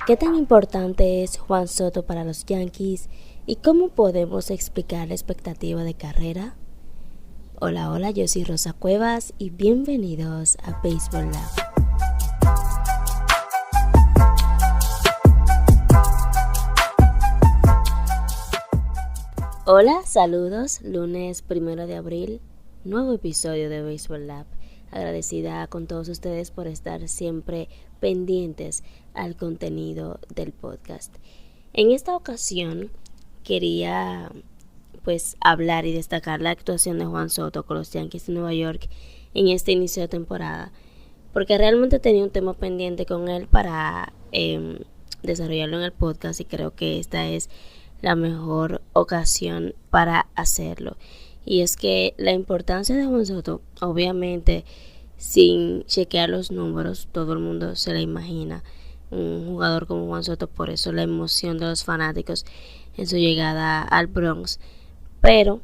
¿Qué tan importante es Juan Soto para los Yankees y cómo podemos explicar la expectativa de carrera? Hola, yo soy Rosa Cuevas y bienvenidos a Baseball Lab. Hola, saludos, lunes 1 de abril, nuevo episodio de Baseball Lab. Agradecida con todos ustedes por estar siempre pendientes al contenido del podcast. En esta ocasión quería hablar y destacar la actuación de Juan Soto con los Yankees de Nueva York en este inicio de temporada, porque realmente tenía un tema pendiente con él para desarrollarlo en el podcast y creo que esta es la mejor ocasión para hacerlo. Y es que la importancia de Juan Soto, obviamente, sin chequear los números, todo el mundo se la imagina. Un jugador como Juan Soto, por eso la emoción de los fanáticos en su llegada al Bronx. Pero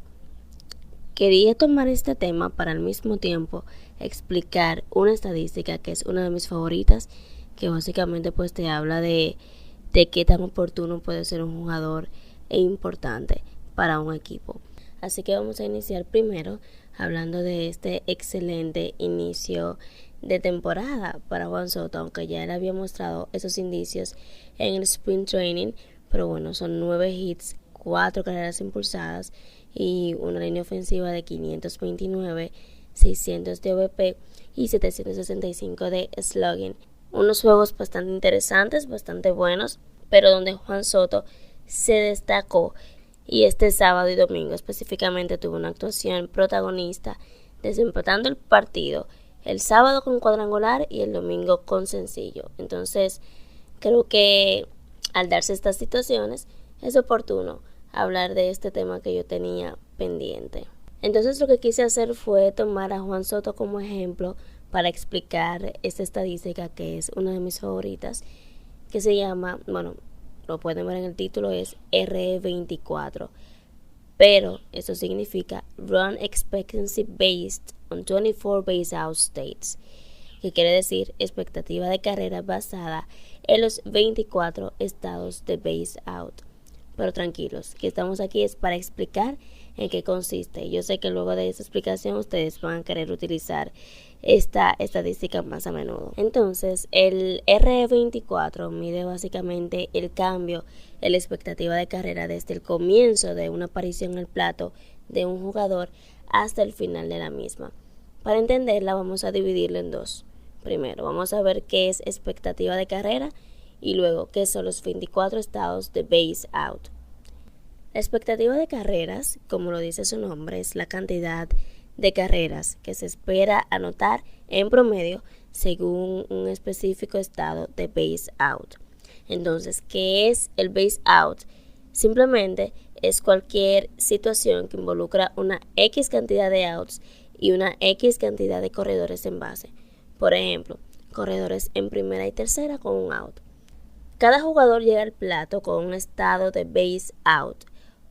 quería tomar este tema para al mismo tiempo explicar una estadística que es una de mis favoritas, que básicamente te habla de qué tan oportuno puede ser un jugador e importante para un equipo. Así que vamos a iniciar primero hablando de este excelente inicio de temporada para Juan Soto, aunque ya él había mostrado esos indicios en el Spring Training, pero bueno, son 9 hits, 4 carreras impulsadas y una línea ofensiva de 529, 600 de OVP y 765 de slugging. Unos juegos bastante interesantes, bastante buenos, pero donde Juan Soto se destacó. Y este sábado y domingo específicamente tuvo una actuación protagonista, desempatando el partido el sábado con cuadrangular y el domingo con sencillo. Entonces creo que al darse estas situaciones es oportuno hablar de este tema que yo tenía pendiente. Entonces lo que quise hacer fue tomar a Juan Soto como ejemplo para explicar esta estadística que es una de mis favoritas, que se llama, lo pueden ver en el título, es RE24, pero eso significa Run Expectancy Based on 24 Base Out States, que quiere decir expectativa de carrera basada en los 24 estados de base out. Pero tranquilos, que estamos aquí es para explicar en qué consiste. Yo sé que luego de esta explicación ustedes van a querer utilizar esta estadística más a menudo. Entonces, el RE24 mide básicamente el cambio en la expectativa de carrera desde el comienzo de una aparición en el plato de un jugador hasta el final de la misma. Para entenderla vamos a dividirla en dos. Primero, vamos a ver qué es expectativa de carrera y luego qué son los 24 estados de base out. La expectativa de carreras, como lo dice su nombre, es la cantidad de carreras que se espera anotar en promedio según un específico estado de base out. Entonces, ¿qué es el base out? Simplemente es cualquier situación que involucra una X cantidad de outs y una X cantidad de corredores en base. Por ejemplo, corredores en primera y tercera con un out. Cada jugador llega al plato con un estado de base out.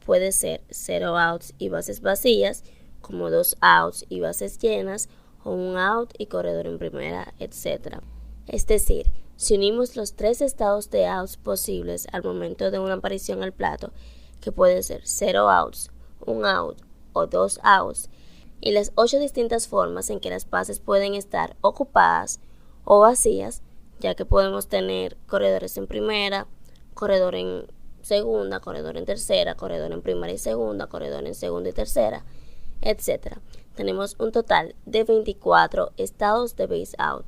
Puede ser 0 outs y bases vacías, como 2 outs y bases llenas, o 1 out y corredor en primera, etc. Es decir, si unimos los 3 estados de outs posibles al momento de una aparición al plato, que puede ser 0 outs, 1 out o 2 outs, y las 8 distintas formas en que las bases pueden estar ocupadas o vacías, ya que podemos tener corredores en primera, corredor en segunda, corredor en tercera, corredor en primera y segunda, corredor en segunda y tercera, etc. Tenemos un total de 24 estados de base out,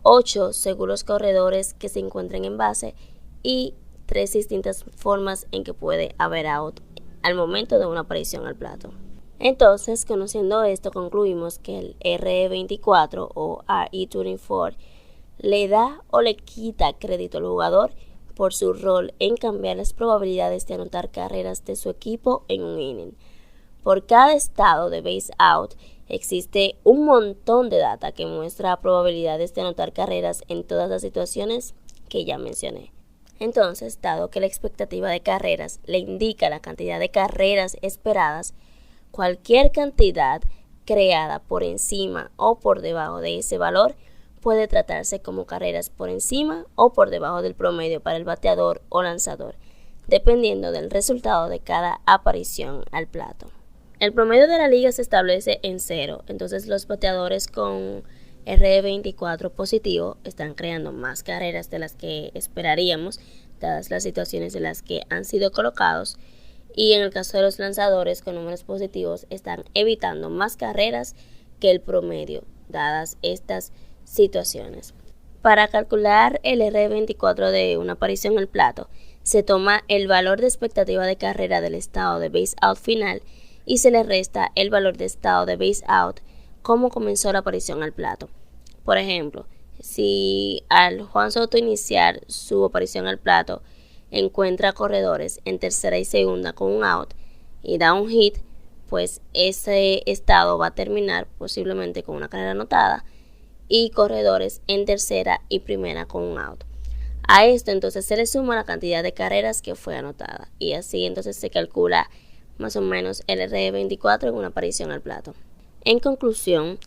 8 según los corredores que se encuentren en base y 3 distintas formas en que puede haber out al momento de una aparición al plato. Entonces, conociendo esto, concluimos que el RE24 o RE24 le da o le quita crédito al jugador por su rol en cambiar las probabilidades de anotar carreras de su equipo en un inning. Por cada estado de base out existe un montón de data que muestra probabilidades de anotar carreras en todas las situaciones que ya mencioné. Entonces, dado que la expectativa de carreras le indica la cantidad de carreras esperadas, cualquier cantidad creada por encima o por debajo de ese valor puede tratarse como carreras por encima o por debajo del promedio para el bateador o lanzador, dependiendo del resultado de cada aparición al plato. El promedio de la liga se establece en 0, entonces los bateadores con R24 positivo están creando más carreras de las que esperaríamos, dadas las situaciones en las que han sido colocados, y en el caso de los lanzadores con números positivos están evitando más carreras que el promedio, dadas estas situaciones. Para calcular el R24 de una aparición al plato, se toma el valor de expectativa de carrera del estado de base out final y se le resta el valor de estado de base out como comenzó la aparición al plato. Por ejemplo, si al Juan Soto iniciar su aparición al plato encuentra corredores en tercera y segunda con un out y da un hit, pues ese estado va a terminar posiblemente con una carrera anotada y corredores en tercera y primera con un out. A esto entonces se le suma la cantidad de carreras que fue anotada y así entonces se calcula más o menos el R24 en una aparición al plato. En conclusión,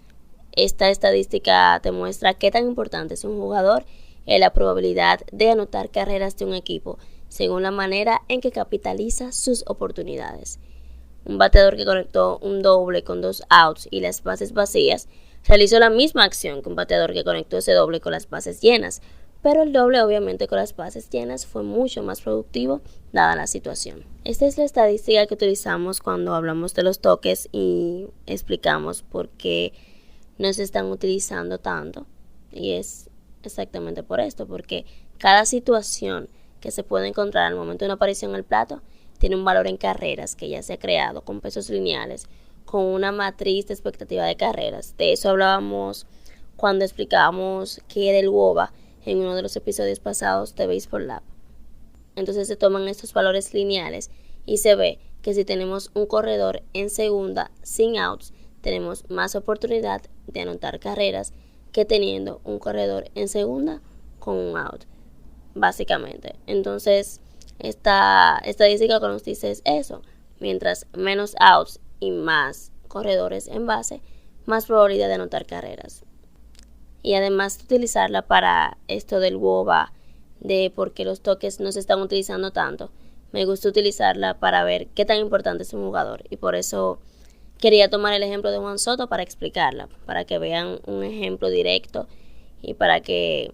esta estadística te muestra qué tan importante es un jugador en la probabilidad de anotar carreras de un equipo según la manera en que capitaliza sus oportunidades. Un bateador que conectó un doble con 2 outs y las bases vacías realizó la misma acción que un bateador que conectó ese doble con las bases llenas, pero el doble obviamente con las bases llenas fue mucho más productivo dada la situación. Esta es la estadística que utilizamos cuando hablamos de los toques y explicamos por qué no se están utilizando tanto, y es exactamente por esto, porque cada situación que se puede encontrar al momento de una aparición al plato tiene un valor en carreras que ya se ha creado con pesos lineales, con una matriz de expectativa de carreras. De eso hablábamos cuando explicábamos qué era el WOBA en uno de los episodios pasados de Baseball Lab. Entonces se toman estos valores lineales y se ve que si tenemos un corredor en segunda sin outs, tenemos más oportunidad de anotar carreras que teniendo un corredor en segunda con un out, básicamente. Entonces, esta estadística que nos dice es eso: mientras menos outs y más corredores en base, más probabilidad de anotar carreras. Y además de utilizarla para esto del WOBA, de por qué los toques no se están utilizando tanto, me gusta utilizarla para ver qué tan importante es un jugador, y por eso quería tomar el ejemplo de Juan Soto para explicarla, para que vean un ejemplo directo y para que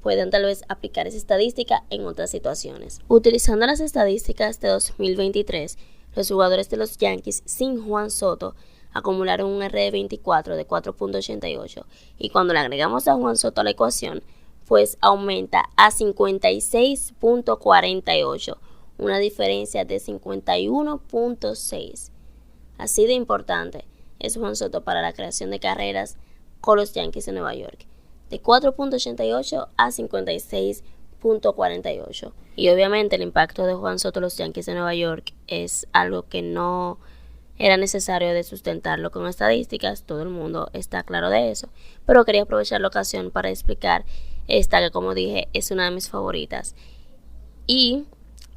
puedan tal vez aplicar esa estadística en otras situaciones. Utilizando las estadísticas de 2023, los jugadores de los Yankees sin Juan Soto acumularon un R24 de 4.88 y cuando le agregamos a Juan Soto a la ecuación, pues aumenta a 56.48, una diferencia de 51.6. Así de importante es Juan Soto para la creación de carreras con los Yankees de Nueva York, de 4.88 a 56.48. Y obviamente el impacto de Juan Soto en los Yankees de Nueva York es algo que no era necesario de sustentarlo con estadísticas, todo el mundo está claro de eso, pero quería aprovechar la ocasión para explicar esta que, como dije, es una de mis favoritas y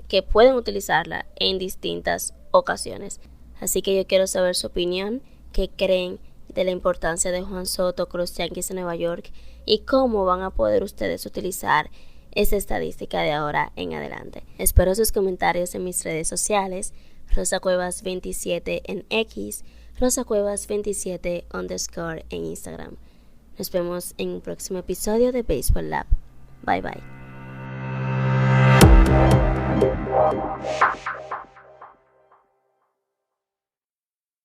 que pueden utilizarla en distintas ocasiones. Así que yo quiero saber su opinión, qué creen de la importancia de Juan Soto con los Yankees de Nueva York y cómo van a poder ustedes utilizar esa estadística de ahora en adelante. Espero sus comentarios en mis redes sociales, rosacuevas27 en X, rosacuevas27_ en Instagram. Nos vemos en un próximo episodio de Baseball Lab. Bye bye.